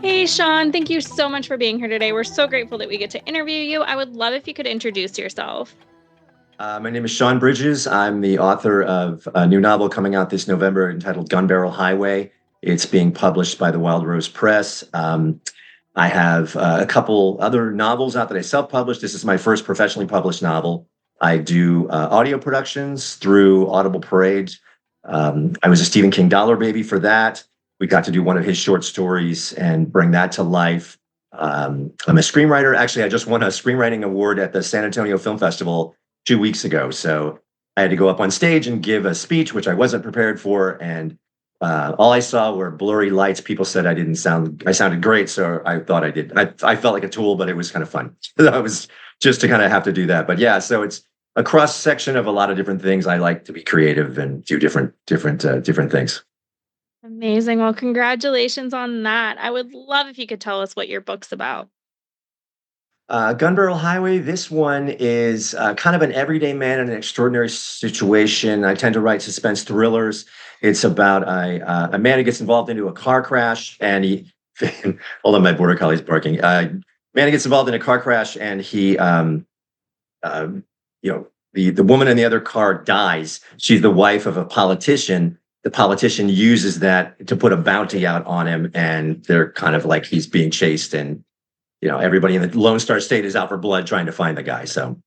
Hey, Sean, thank you so much for being here today. We're so grateful that we get to interview you. I would love if you could introduce yourself. My name is Sean Bridges. I'm the author of a new novel coming out this November entitled Gunbarrel Highway. It's being published by the Wild Rose Press. I have a couple other novels out that I self-published. This is my first professionally published novel. I do audio productions through Audible Parade. I was a Stephen King dollar baby for that. We got to do one of his short stories and bring that to life. I'm a screenwriter. Actually, I just won a screenwriting award at the San Antonio Film Festival 2 weeks ago. So I had to go up on stage and give a speech, which I wasn't prepared for. And all I saw were blurry lights. People said I sounded great. So I thought I did. I felt like a tool, but it was kind of fun. That was just to kind of have to do that. But yeah, so it's a cross section of a lot of different things. I like to be creative and do different things. Amazing. Well, congratulations on that. I would love if you could tell us what your book's about. Gunbarrel Highway. This one is kind of an everyday man in an extraordinary situation. I tend to write suspense thrillers. It's about a man who gets involved into a car crash, and he. Hold on, my border collie's barking. Man who gets involved in a car crash, and he, the woman in the other car dies. She's the wife of a politician. The politician uses that to put a bounty out on him, and they're kind of like he's being chased, and everybody in the Lone Star State is out for blood trying to find the guy. So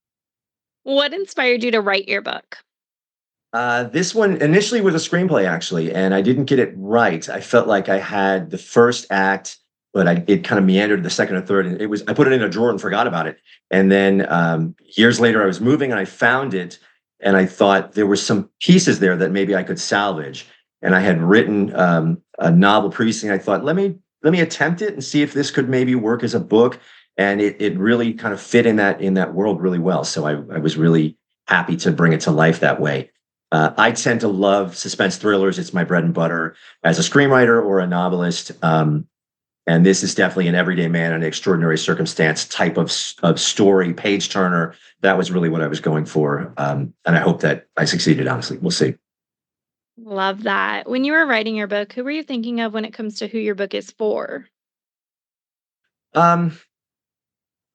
What inspired you to write your book? this one initially was a screenplay, actually, and I didn't get it right. I felt like I had the first act, but it kind of meandered the second or third, and I put it in a drawer and forgot about it. And then years later, I was moving and I found it, and I thought there were some pieces there that maybe I could salvage. And I had written a novel previously, and I thought, let me attempt it and see if this could maybe work as a book. And it really kind of fit in that world really well. So I was really happy to bring it to life that way. I tend to love suspense thrillers. It's my bread and butter as a screenwriter or a novelist. And this is definitely an everyday man in an extraordinary circumstance type of story, page turner. That was really what I was going for. And I hope that I succeeded, honestly. We'll see. Love that. When you were writing your book, who were you thinking of when it comes to who your book is for? Um,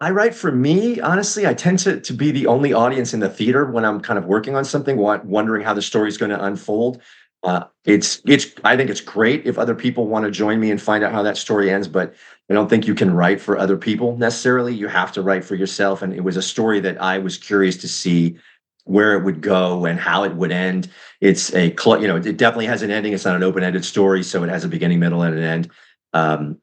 I write for me, honestly. I tend to be the only audience in the theater when I'm kind of working on something, wondering how the story's going to unfold. I think it's great if other people want to join me and find out how that story ends, but I don't think you can write for other people necessarily. You have to write for yourself. And it was a story that I was curious to see where it would go and how it would end. It definitely has an ending. It's not an open-ended story, so it has a beginning, middle, and an end. Um,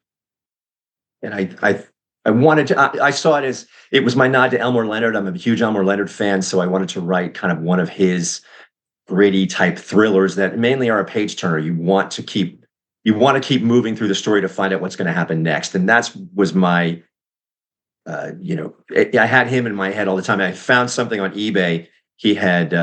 and I wanted to. I saw it as it was my nod to Elmore Leonard. I'm a huge Elmore Leonard fan, so I wanted to write kind of one of his gritty type thrillers that mainly are a page turner. You want to keep moving through the story to find out what's going to happen next, and that's was my. I had him in my head all the time. I found something on eBay. He had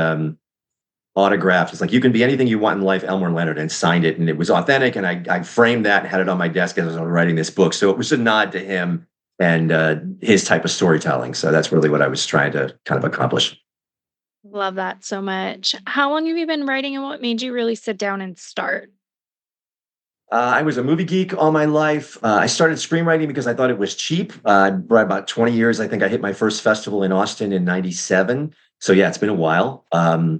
autographed. It's like you can be anything you want in life, Elmore Leonard, and signed it, and it was authentic. And I framed that and had it on my desk as I was writing this book. So it was a nod to him and his type of storytelling. So that's really what I was trying to kind of accomplish. Love that so much. How long have you been writing and what made you really sit down and start? I was a movie geek all my life. I started screenwriting because I thought it was cheap. For about 20 years, I think I hit my first festival in Austin in '97. So yeah, it's been a while. I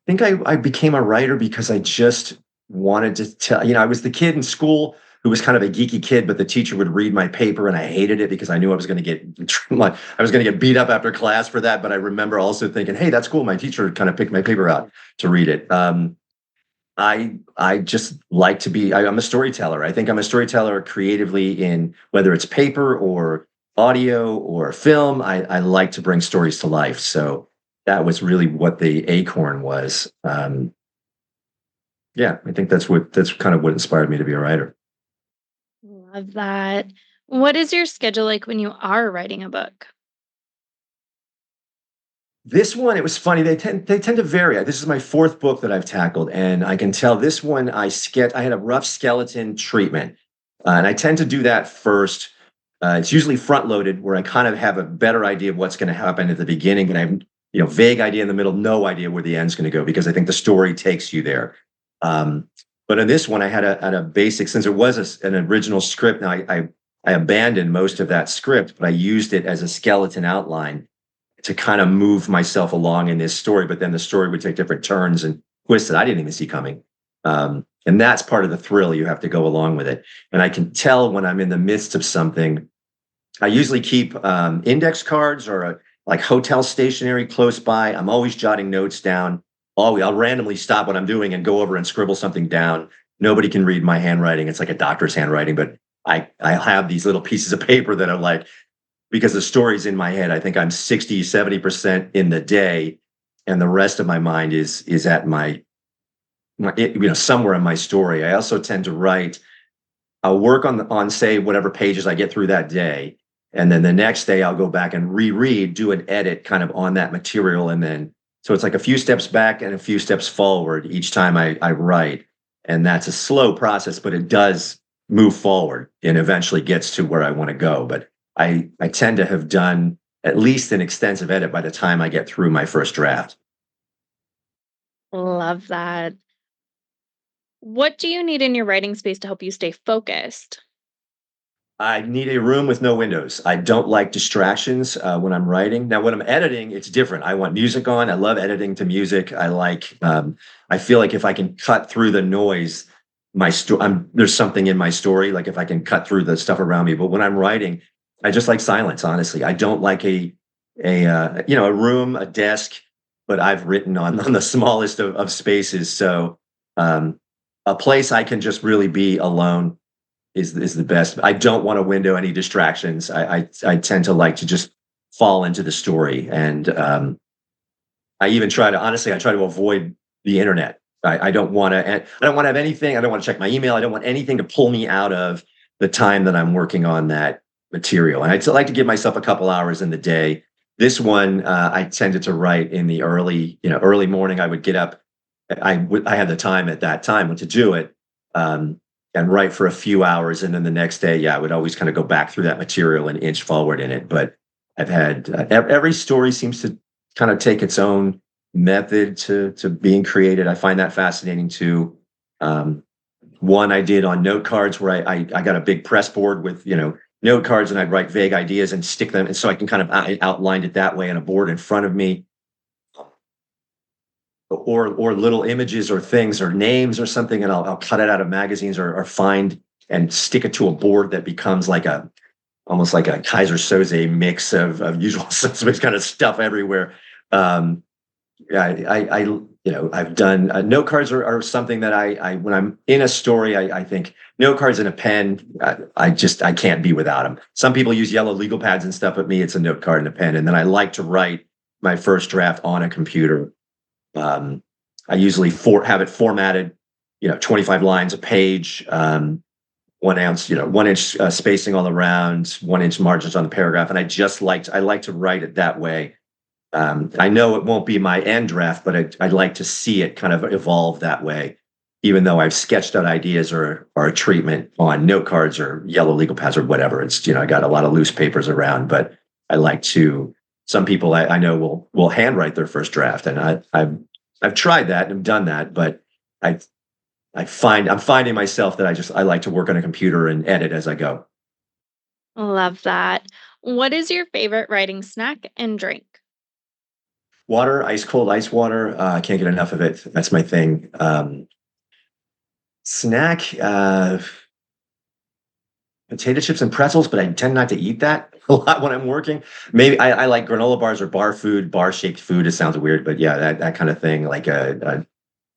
think I became a writer because I just wanted to tell. I was the kid in school who was kind of a geeky kid, but the teacher would read my paper, and I hated it because I knew I was going to get I was going to get beat up after class for that. But I remember also thinking, "Hey, that's cool." My teacher kind of picked my paper out to read it. I just like to be. I'm a storyteller. I think I'm a storyteller creatively in whether it's paper or audio or film. I like to bring stories to life. So that was really what the acorn was. Yeah, I think that's kind of what inspired me to be a writer. Love that. What is your schedule like when you are writing a book? This one, it was funny. They tend to vary. This is my fourth book that I've tackled, and I can tell this one I had a rough skeleton treatment, and I tend to do that first. It's usually front loaded, where I kind of have a better idea of what's going to happen at the beginning, but I have vague idea in the middle, no idea where the end's going to go because I think the story takes you there. Um, But in this one, I had a basic, since it was an original script. Now I abandoned most of that script, but I used it as a skeleton outline to kind of move myself along in this story. But then the story would take different turns and twists that I didn't even see coming. And that's part of the thrill. You have to go along with it. And I can tell when I'm in the midst of something. I usually keep index cards or like hotel stationery close by. I'm always jotting notes down. I'll randomly stop what I'm doing and go over and scribble something down. Nobody can read my handwriting. It's like a doctor's handwriting, but I have these little pieces of paper that are like, because the story's in my head. I think I'm 60, 70% in the day, and the rest of my mind is at somewhere in my story. I also tend to write. I'll work on say whatever pages I get through that day, and then the next day I'll go back and reread, do an edit kind of on that material, and then so it's like a few steps back and a few steps forward each time I write, and that's a slow process, but it does move forward and eventually gets to where I want to go. But I tend to have done at least an extensive edit by the time I get through my first draft. Love that. What do you need in your writing space to help you stay focused? I need a room with no windows. I don't like distractions when I'm writing. Now, when I'm editing, it's different. I want music on. I love editing to music. I feel like if I can cut through the noise, there's something in my story. Like if I can cut through the stuff around me. But when I'm writing, I just like silence. Honestly, I don't like a room, a desk. But I've written on the smallest of spaces. So a place I can just really be alone is the best. I don't want a window, any distractions. I tend to like to just fall into the story, and I try to avoid the internet. I don't want to. I don't want to have anything. I don't want to check my email. I don't want anything to pull me out of the time that I'm working on that material. And I like to give myself a couple hours in the day. This one, I tended to write in the early morning. I would get up. I had the time at that time to do it. And write for a few hours, and then the next day, I would always kind of go back through that material and inch forward in it. But I've had every story seems to kind of take its own method to being created. I find that fascinating too. One I did on note cards where I got a big press board with note cards, and I'd write vague ideas and stick them, and so I can kind of outline it that way on a board in front of me. Or little images or things or names or something, and I'll cut it out of magazines or find and stick it to a board that becomes almost like a Kaiser Soze mix of usual suspects kind of stuff everywhere. I've done note cards are something that I when I'm in a story, I think note cards and a pen, I can't be without them. Some people use yellow legal pads and stuff, but me, it's a note card and a pen. And then I like to write my first draft on a computer. I usually have it formatted, 25 lines a page, 1 ounce, 1 inch spacing all around, 1 inch margins on the paragraph. And I like to write it that way. I know it won't be my end draft, but I'd like to see it kind of evolve that way, even though I've sketched out ideas or a treatment on note cards or yellow legal pads or whatever. It's, I got a lot of loose papers around, but I like to. Some people I know will handwrite their first draft, and I've tried that and done that, but I'm finding myself that I like to work on a computer and edit as I go. Love that. What is your favorite writing snack and drink? Water, ice cold ice water. I can't get enough of it. That's my thing. Snack, potato chips and pretzels, but I tend not to eat that a lot when I'm working. Maybe I like granola bars or bar shaped food. It sounds weird, but yeah, that kind of thing, like a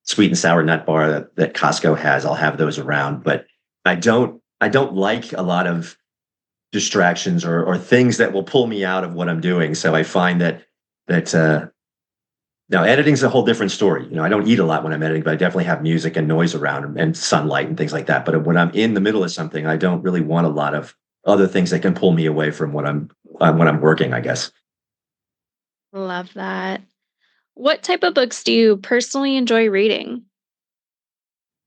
sweet and sour nut bar that Costco has. I'll have those around, but I don't like a lot of distractions or things that will pull me out of what I'm doing. So I find that now editing's a whole different story. I don't eat a lot when I'm editing, but I definitely have music and noise around and sunlight and things like that. But when I'm in the middle of something, I don't really want a lot of other things that can pull me away from what I'm when I'm working, I guess. Love that. What type of books do you personally enjoy reading?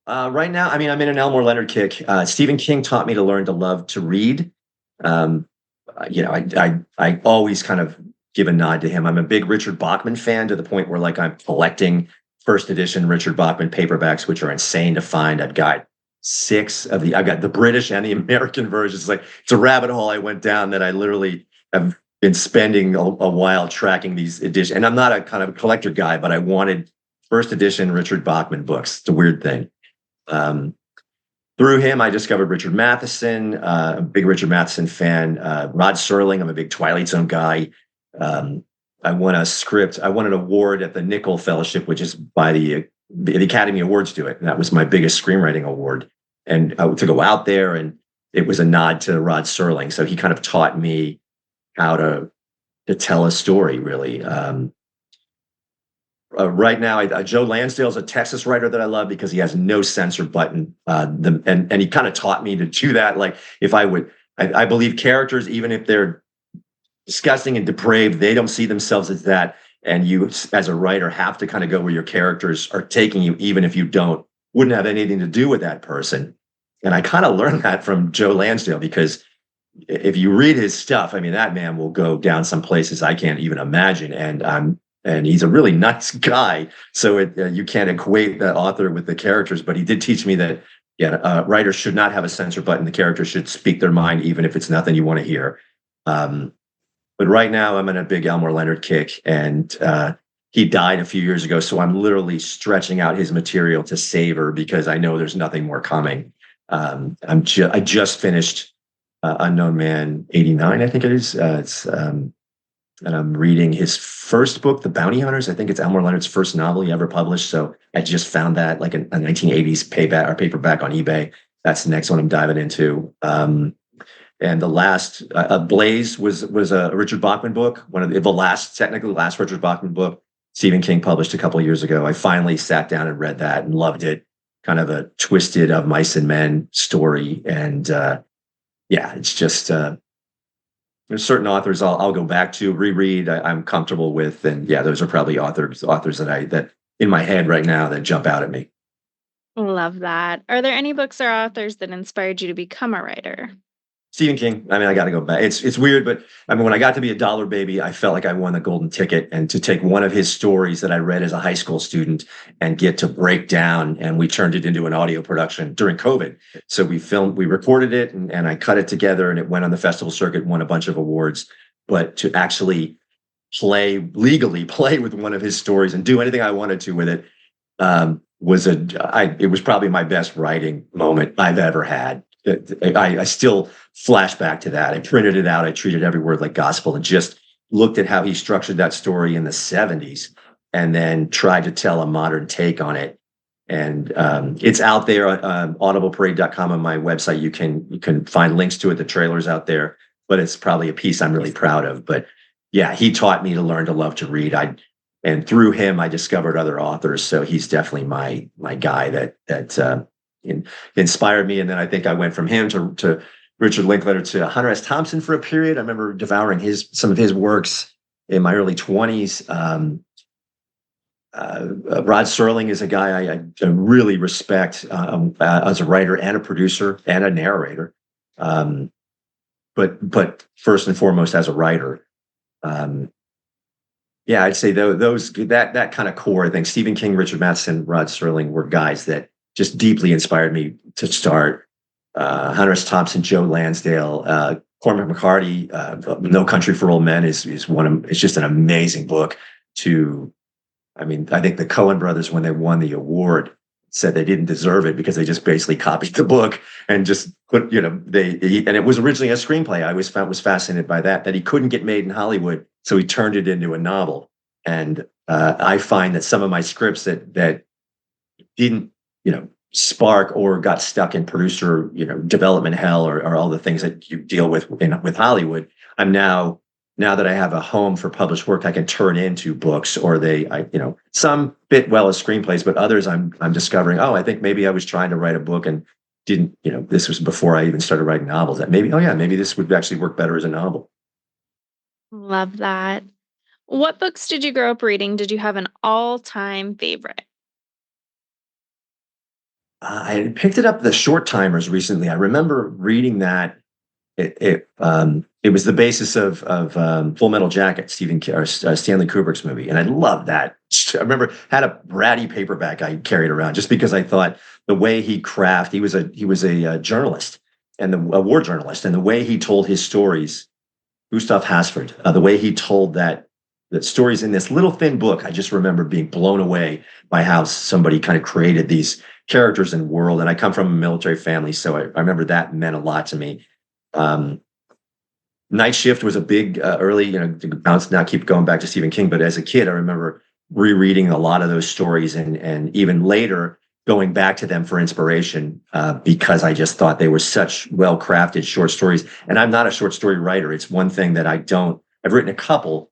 Right now, I mean, I'm in an Elmore Leonard kick. Stephen King taught me to learn to love to read. Um, I always kind of give a nod to him. I'm a big Richard Bachman fan to the point where like I'm collecting first edition Richard Bachman paperbacks, which are insane to find. I've got I've got the British and the American versions. It's a rabbit hole I went down that I literally have been spending a while tracking these editions. And I'm not a kind of collector guy, but I wanted first edition Richard Bachman books. It's a weird thing. Through him, I discovered Richard Matheson, a big Richard Matheson fan. Rod Serling, I'm a big Twilight Zone guy. I won an award at the Nicholl Fellowship, which is by the Academy Awards do it. And that was my biggest screenwriting award. And to go out there, and it was a nod to Rod Serling. So he kind of taught me how to tell a story, really. Right now, Joe Lansdale is a Texas writer that I love because he has no censor button. And he kind of taught me to do that. Like I believe characters, even if they're disgusting and depraved, they don't see themselves as that. And you, as a writer, have to kind of go where your characters are taking you, even if you wouldn't have anything to do with that person. And I kind of learned that from Joe Lansdale, because if you read his stuff, I mean, that man will go down some places I can't even imagine. And he's a really nice guy. So you can't equate the author with the characters, but he did teach me that, writers should not have a censor button. The characters should speak their mind, even if it's nothing you want to hear. But right now I'm in a big Elmore Leonard kick, and he died a few years ago. So I'm literally stretching out his material to savor, because I know there's nothing more coming. I just finished Unknown Man 89, I think it is. And I'm reading his first book, The Bounty Hunters. I think it's Elmore Leonard's first novel he ever published. So I just found that like a 1980s paperback on eBay. That's the next one I'm diving into. And the last, Blaze was a Richard Bachman book, one of the last Richard Bachman book Stephen King published a couple of years ago. I finally sat down and read that and loved it. Kind of a twisted Of Mice and Men story. And it's just... there's certain authors I'll go back to, reread, I'm comfortable with. And those are probably authors that in my head right now that jump out at me. Love that. Are there any books or authors that inspired you to become a writer? Stephen King. I mean, I got to go back. It's weird, but I mean, when I got to be a dollar baby, I felt like I won the golden ticket. And to take one of his stories that I read as a high school student and get to break down, and we turned it into an audio production during COVID. So we recorded it, and I cut it together, and it went on the festival circuit, won a bunch of awards. But to actually legally play with one of his stories and do anything I wanted to with it, it was probably my best writing moment I've ever had. I still flash back to that. I printed it out. I treated every word like gospel, and just looked at how he structured that story in the 70s, and then tried to tell a modern take on it. And it's out there on audibleparade.com on my website. You can find links to it. The trailer's out there, but it's probably a piece I'm really proud of. But he taught me to learn to love to read. And through him, I discovered other authors. So he's definitely my guy that inspired me. And then I think I went from him to Richard Linklater to Hunter S. Thompson for a period. I remember devouring some of his works in my early 20s. Rod Serling is a guy I really respect as a writer and a producer and a narrator. But first and foremost as a writer. I'd say that kind of core. I think Stephen King, Richard Matheson, Rod Serling were guys that just deeply inspired me to start. Hunter S. Thompson, Joe Lansdale, Cormac McCarthy, No Country for Old Men is just an amazing book. I think the Coen brothers, when they won the award, said they didn't deserve it because they just basically copied the book and just put, and it was originally a screenplay. I was fascinated by that he couldn't get made in Hollywood, so he turned it into a novel. And I find that some of my scripts that didn't, spark or got stuck in producer, development hell or all the things that you deal with with Hollywood, I'm now that I have a home for published work, I can turn into books, or some fit well as screenplays, but others I'm discovering, I think maybe I was trying to write a book and didn't, this was before I even started writing novels, that maybe this would actually work better as a novel. Love that. What books did you grow up reading? Did you have an all-time favorite? I picked it up, The Short Timers, recently. I remember reading that it was the basis of Full Metal Jacket, Stanley Kubrick's movie, and I loved that. I remember had a bratty paperback I carried around just because I thought the way he was a journalist and a war journalist, and the way he told his stories, Gustav Hasford, the way he told that stories in this little thin book. I just remember being blown away by how somebody kind of created these characters and world. And I come from a military family, so I remember that meant a lot to me. Um, Night Shift was a big early, to bounce now, keep going back to Stephen King. But as a kid, I remember rereading a lot of those stories, and even later going back to them for inspiration, because I just thought they were such well crafted short stories. And I'm not a short story writer. It's one thing that I don't. I've written a couple,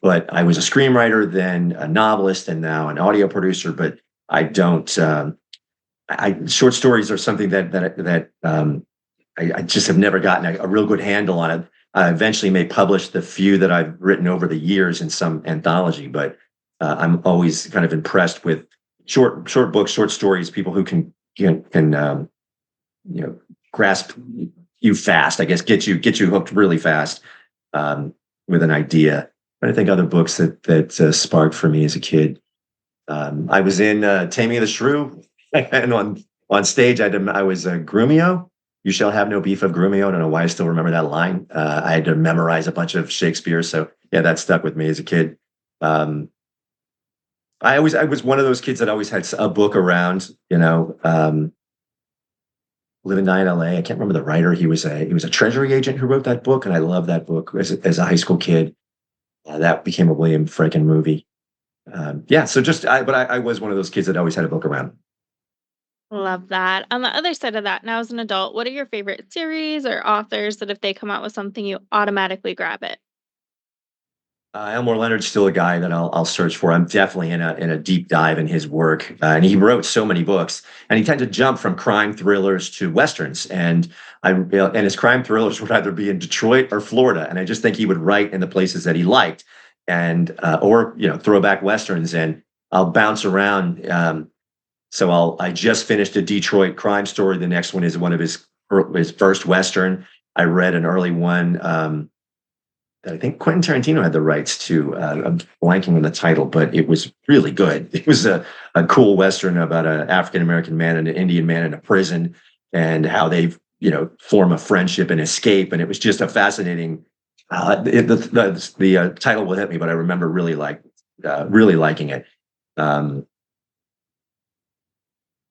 but I was a screenwriter, then a novelist, and now an audio producer. But I don't. Short stories are something that I just have never gotten a real good handle on it. I eventually may publish the few that I've written over the years in some anthology, but I'm always kind of impressed with short books, short stories, people who can grasp you fast. I guess get you hooked really fast, with an idea. But I think other books that sparked for me as a kid. I was in Taming of the Shrew, and on stage I was Grumio. You shall have no beef of Grumio. I don't know why I still remember that line. I had to memorize a bunch of Shakespeare, so yeah, that stuck with me as a kid. Um, I was one of those kids that always had a book around. Live and Die in L.A. I can't remember the writer. He was a treasury agent who wrote that book, and I loved that book as a high school kid. That became a William Friedkin movie. Yeah, so I was one of those kids that always had a book around. Love that. On the other side of that, now as an adult, what are your favorite series or authors that if they come out with something, you automatically grab it? Elmore Leonard's still a guy that I'll search for. I'm definitely in a deep dive in his work, and he wrote so many books. And he tended to jump from crime thrillers to westerns, and his crime thrillers would either be in Detroit or Florida. And I just think he would write in the places that he liked, and or throwback westerns. And I'll bounce around. I just finished a Detroit crime story. The next one is one of his first western. I read an early one. I think Quentin Tarantino had the rights to. I'm blanking on the title, but it was really good. It was a cool Western about an African American man and an Indian man in a prison, and how they form a friendship and escape. And it was just a fascinating. The title will hit me, but I remember really liking it. Um,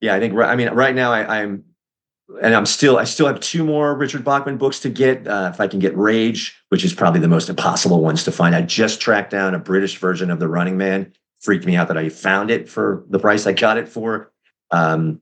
yeah, I think. I mean, right now I still have two more Richard Bachman books to get. If I can get Rage, which is probably the most impossible ones to find. I just tracked down a British version of The Running Man. Freaked me out that I found it for the price I got it for. Um,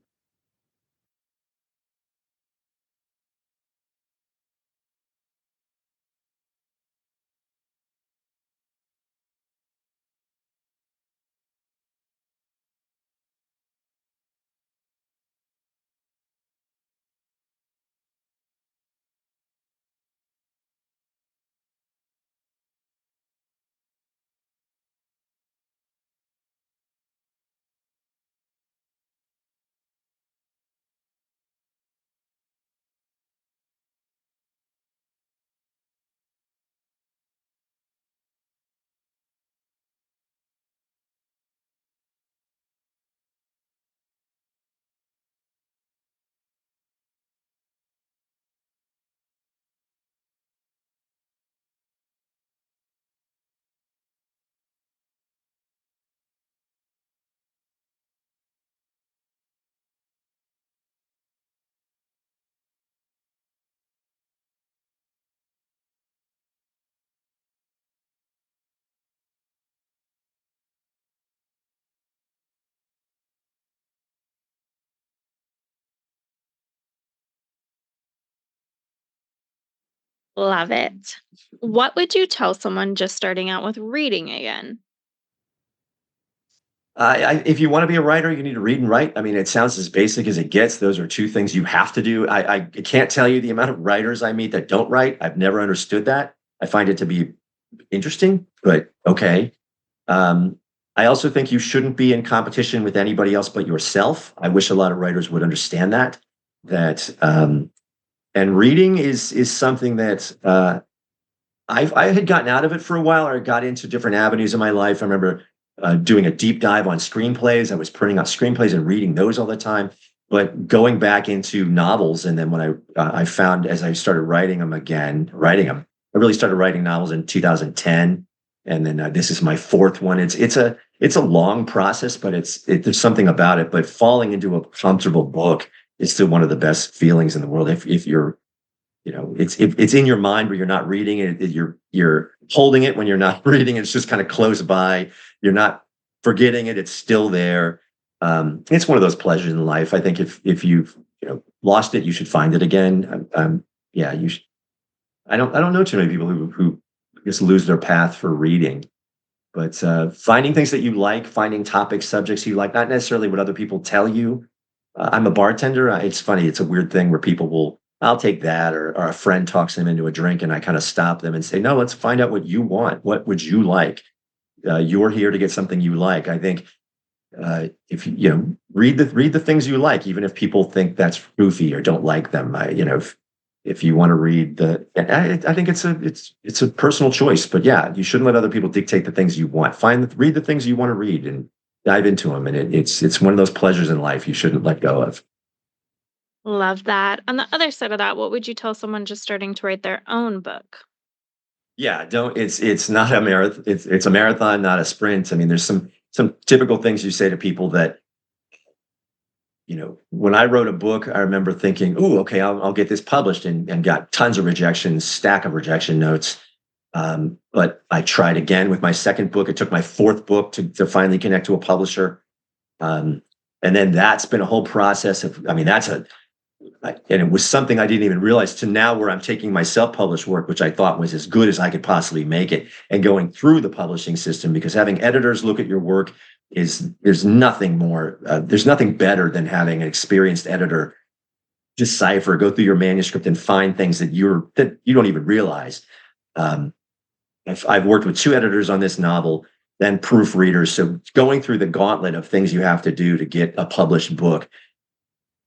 Love it. What would you tell someone just starting out with reading again? if you want to be a writer, you need to read and write. I mean, it sounds as basic as it gets. Those are two things you have to do. I can't tell you the amount of writers I meet that don't write. I've never understood that. I find it to be interesting, but okay. Um, I also think you shouldn't be in competition with anybody else but yourself. I wish a lot of writers would understand that. That And reading is something that I had gotten out of it for a while, or I got into different avenues in my life. I remember doing a deep dive on screenplays. I was printing out screenplays and reading those all the time. But going back into novels, and then when I found as I started writing them again, I really started writing novels in 2010, and then this is my fourth one. It's a long process, but there's something about it. But falling into a comfortable book is still one of the best feelings in the world. If you're it's in your mind where you're not reading it, you're holding it when you're not reading it. It's just kind of close by. You're not forgetting it. It's still there. It's one of those pleasures in life. I think if you've lost it, you should find it again. Yeah, you should. I don't know too many people who just lose their path for reading, but finding things that you like, finding topics, subjects you like, not necessarily what other people tell you. I'm a bartender. It's funny. It's a weird thing where people will, I'll take that, or a friend talks them into a drink, and I kind of stop them and say, no, let's find out what you want. What would you like? You're here to get something you like. I think if read the things you like, even if people think that's goofy or don't like them. If you want to read I think it's a personal choice. But yeah, you shouldn't let other people dictate the things you want. Read the things you want to read and dive into them. And it's one of those pleasures in life you shouldn't let go of. Love that. On the other side of that, what would you tell someone just starting to write their own book? Yeah, don't. It's not a marathon. It's a marathon, not a sprint. I mean, there's some typical things you say to people that when I wrote a book, I remember thinking, "Ooh, okay, I'll get this published," and got tons of rejections, stack of rejection notes. But I tried again with my second book. It took my fourth book to finally connect to a publisher, um, and then that's been a whole process of. I mean, and it was something I didn't even realize to now where I'm taking my self-published work, which I thought was as good as I could possibly make it, and going through the publishing system, because having editors look at your work there's nothing more, there's nothing better than having an experienced editor decipher, go through your manuscript and find things that you don't even realize. Um, I've worked with two editors on this novel, then proofreaders. So going through the gauntlet of things you have to do to get a published book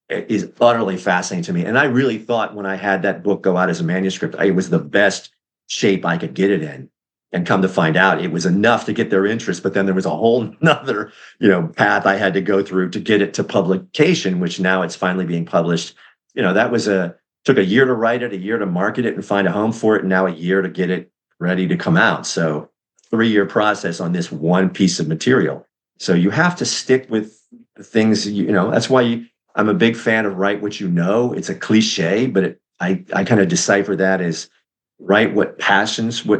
is utterly fascinating to me. And I really thought when I had that book go out as a manuscript, it was the best shape I could get it in. And come to find out, it was enough to get their interest, but then there was a whole nother, path I had to go through to get it to publication, which now it's finally being published. That took a year to write it, a year to market it and find a home for it, and now a year to get it ready to come out. So 3-year process on this one piece of material. So you have to stick with the things, that's why I'm a big fan of write what you know. It's a cliche, but I kind of decipher that as write what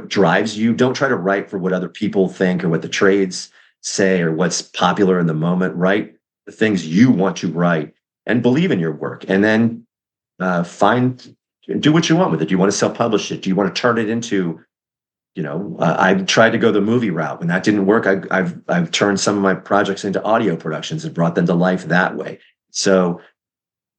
drives you. Don't try to write for what other people think or what the trades say or what's popular in the moment. Write the things you want to write and believe in your work. And then do what you want with it. Do you want to self-publish it? Do you want to turn it into, I've tried to go the movie route. When that didn't work, I've turned some of my projects into audio productions and brought them to life that way. So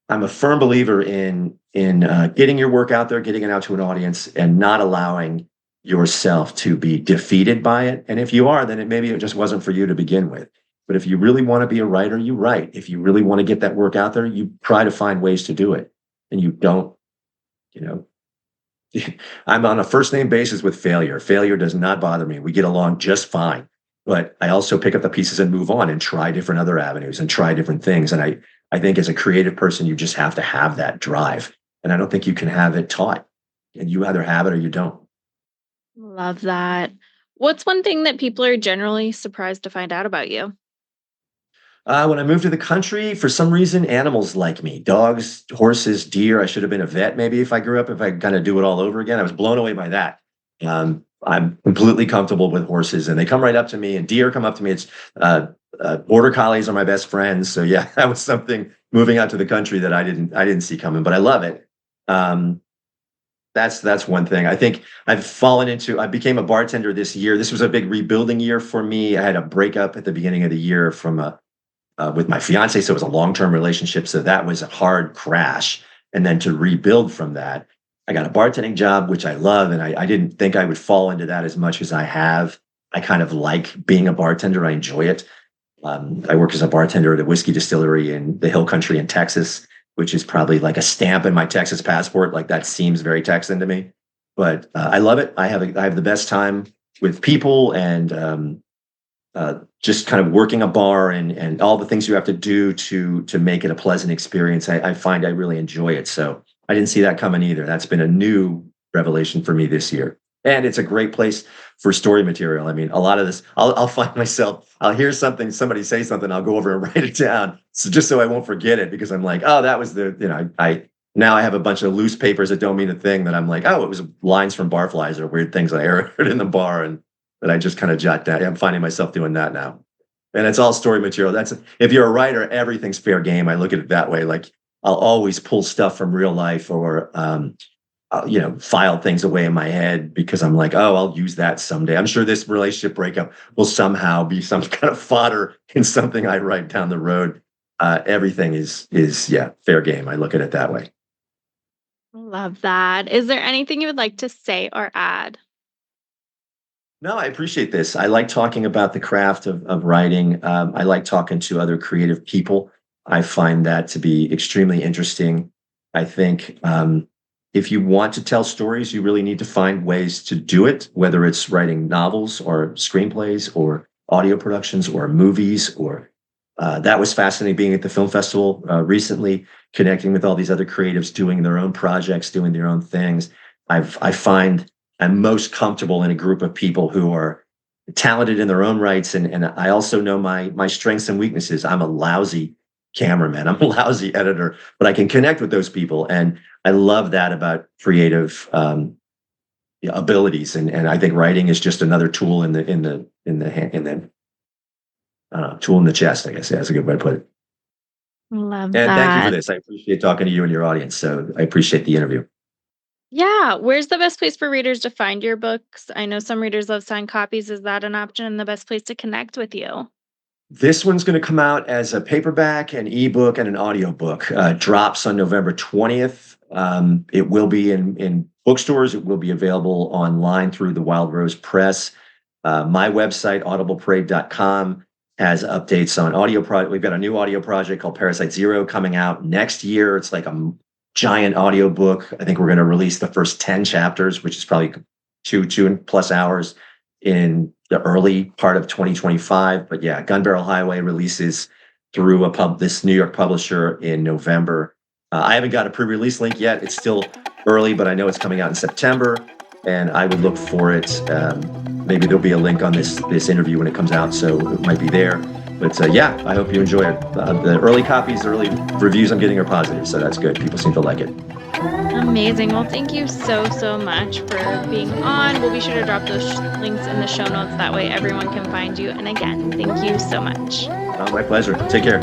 I'm a firm believer in getting your work out there, getting it out to an audience, and not allowing yourself to be defeated by it. And if you are, then maybe it just wasn't for you to begin with. But if you really want to be a writer, you write. If you really want to get that work out there, you try to find ways to do it. And you don't, I'm on a first name basis with failure. Failure does not bother me. We get along just fine. But I also pick up the pieces and move on and try different other avenues and try different things. And I think as a creative person, you just have to have that drive. And I don't think you can have it taught. And you either have it or you don't. Love that. What's one thing that people are generally surprised to find out about you? When I moved to the country, for some reason, animals like me. Dogs, horses, deer. I should have been a vet maybe if I grew up, if I kind of do it all over again. I was blown away by that. I'm completely comfortable with horses, and they come right up to me, and deer come up to me. It's border collies are my best friends. So yeah, that was something moving out to the country that I didn't see coming, but I love it. Um, that's one thing. I think I became a bartender this year. This was a big rebuilding year for me. I had a breakup at the beginning of the year with my fiance. So it was a long-term relationship. So that was a hard crash. And then to rebuild from that, I got a bartending job, which I love. And I didn't think I would fall into that as much as I have. I kind of like being a bartender. I enjoy it. I work as a bartender at a whiskey distillery in the Hill Country in Texas. which is probably like a stamp in my Texas passport. Like that seems very Texan to me, but I love it. I have the best time with people and just kind of working a bar and all the things you have to do to make it a pleasant experience. I find I really enjoy it. So I didn't see that coming either. That's been a new revelation for me this year. And it's a great place for story material. I mean, a lot of this, I'll find myself, I'll hear something, somebody say something, I'll go over and write it down. So just so I won't forget it, because I'm like, oh, that was now I have a bunch of loose papers that don't mean a thing that I'm like, oh, it was lines from Barflies or weird things I heard in the bar and that I just kind of jot down. I'm finding myself doing that now. And it's all story material. If you're a writer, everything's fair game. I look at it that way. Like I'll always pull stuff from real life or file things away in my head because I'm like, oh, I'll use that someday. I'm sure this relationship breakup will somehow be some kind of fodder in something I write down the road. Everything is fair game. I look at it that way. Love that. Is there anything you would like to say or add? No, I appreciate this. I like talking about the craft of writing. I like talking to other creative people. I find that to be extremely interesting. I think if you want to tell stories, you really need to find ways to do it, whether it's writing novels or screenplays or audio productions or movies. Or that was fascinating being at the film festival recently, connecting with all these other creatives doing their own projects, doing their own things. I find I'm most comfortable in a group of people who are talented in their own rights. And I also know my strengths and weaknesses. I'm a lousy cameraman. I'm a lousy editor, but I can connect with those people. And I love that about creative abilities. And I think writing is just another tool in the tool in the chest, I guess. Yeah, that's a good way to put it. Love And thank you for that. this. I appreciate talking to you and your audience. So I appreciate the interview. Yeah. Where's the best place for readers to find your books? I know some readers love signed copies. Is that an option and the best place to connect with you? This one's going to come out as a paperback, an ebook, and an audiobook. Drops on November 20th. It will be in bookstores. It will be available online through the Wild Rose Press. My website, audibleparade.com, has updates on audio project. We've got a new audio project called Parasite Zero coming out next year. It's like a giant audio book. I think we're going to release the first 10 chapters, which is probably two and plus hours in the early part of 2025. But yeah, Gunbarrel Highway releases through this New York publisher in November. I haven't got a pre-release link yet. It's still early, but I know it's coming out in September, and I would look for it. Maybe there'll be a link on this interview when it comes out, so it might be there. But yeah, I hope you enjoy it. The early copies, the early reviews I'm getting are positive, so that's good. People seem to like it. Amazing. Well, thank you so much for being on. We'll be sure to drop those links in the show notes. That way everyone can find you. And again, thank you so much. Oh, my pleasure. Take care.